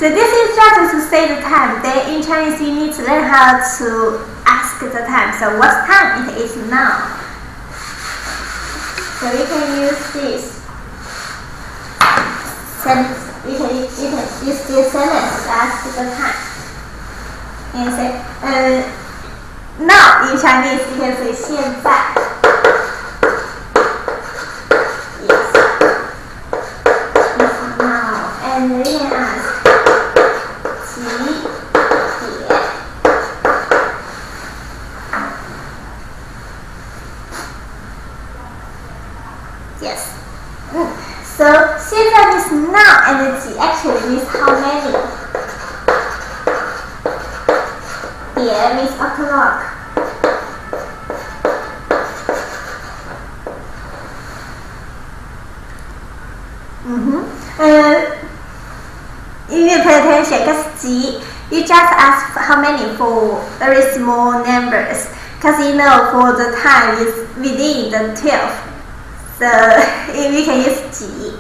So this is just to say the time. Then in Chinese you need to learn how to ask the time. So what time it is now? So you can use this sentence. You can use this sentence to ask the time. You can say now in Chinese you can say 现在. Yes. It's now. And you can ask 几点. Yes. So 现在 means now and 几 actually means how many. 点 means o'clock. You need to pay attention because 几 you just ask how many for very small numbers because you know for the time is within the 12. So we can use 几.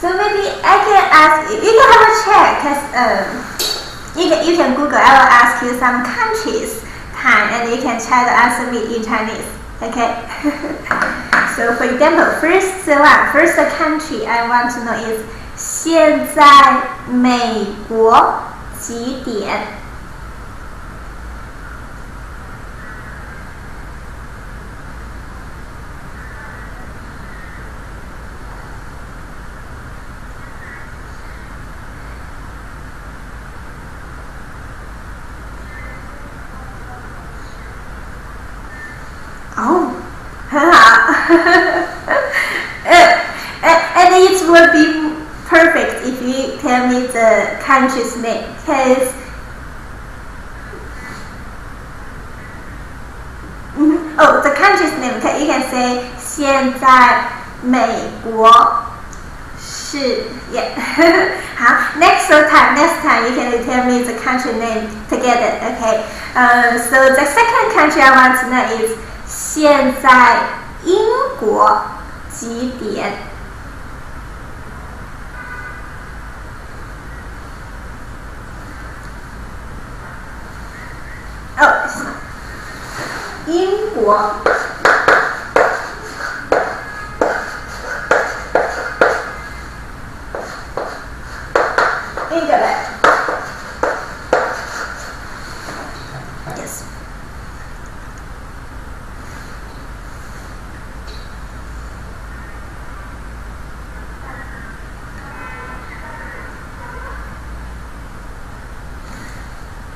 So maybe I can ask you can have a check because you can Google. I will ask you some countries time and you can try to answer me in Chinese. Okay. So for example, first country I want to know is 现在美国几点? Oh, 很好. And it would be perfect if you tell me the country's name, because the country's name. You can say 现在美国是 yeah. Next time you can tell me the country name together. Okay. So the second country I want to know is 现在英国几点? Oh, 英国. England. Yes.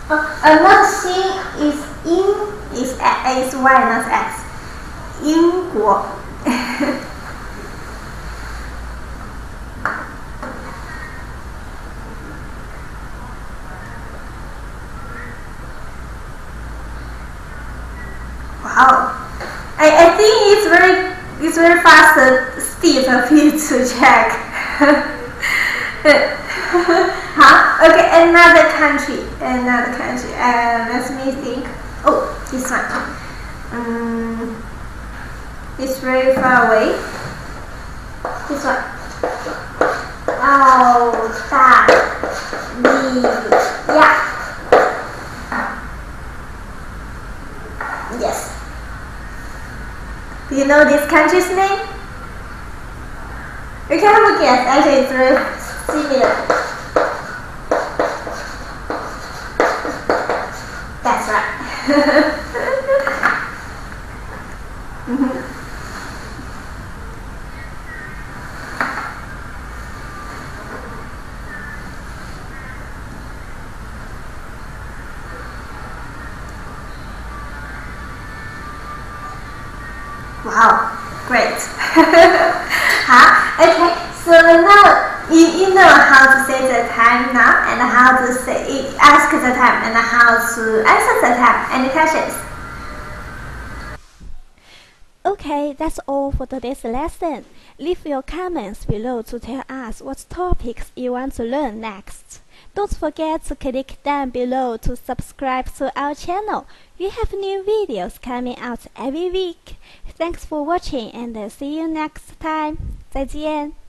Not Xin is in is Y not X. 英国. Wow. I think it's very fast speed of you to check. Okay, another country. Let me think. Oh, this one. It's very far away. This one. 澳大利亚. Yes. Do you know this country's name? You can have a guess. Actually, it's very similar. That's right. Wow, great. Okay, so now you know how to say the time now and how to ask the time and how to answer the time. Any questions? Okay, that's all for today's lesson. Leave your comments below to tell us what topics you want to learn next. Don't forget to click down below to subscribe to our channel. We have new videos coming out every week. Thanks for watching and see you next time. 再见。